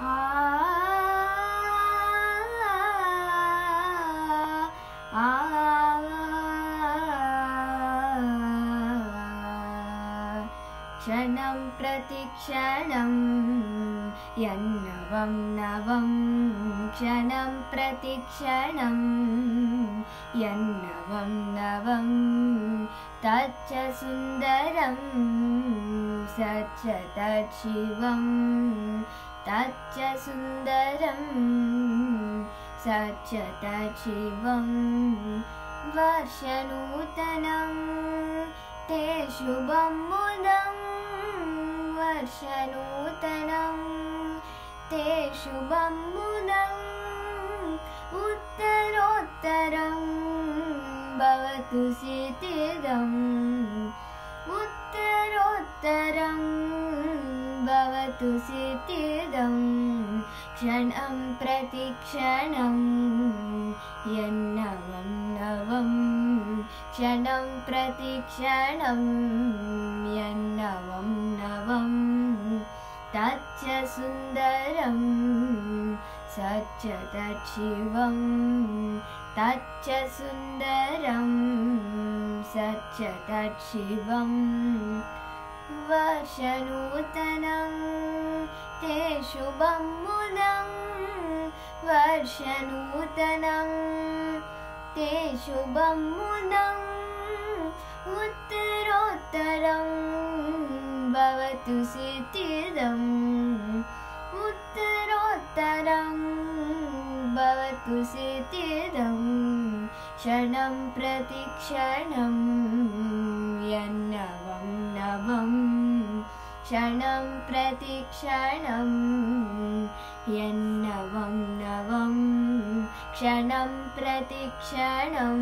आ आ क्षणं प्रतिक्षणं यन्नवं नवं क्षणं प्रतिक्षणं यन्नवं नवं तच्च सुन्दरं सच्च तच्छिवं तच्च सुन्दरं सच्च तच्छिवं वर्षनूतनं ते शुभं मुदं वर्षनूतनं ते शुभं मुदम् उत्तरोत्तरं भवतु सिद्धिदम् उत्तरोत्तरं भवतु सिद्धिदम् क्षणं प्रतिक्षणं यन्नवं नवं क्षणं प्रतिक्षणं यन्नवं नवं तच्च सुन्दरं सच्च तच्छिवं तच्च सुन्दरं सच्च तच्छिवं वर्षनूतनं ते शुभं मुदं वर्षनूतनं ते शुभं मुदम् उत्तरोत्तरं भवतु सिद्धिदम् उत्तरोत्तरं भवतु सिद्धिदम् क्षणं प्रतिक्षणं यन्नवं नवं क्षणं प्रतिक्षणं यन्नवं नवं क्षणं प्रतिक्षणं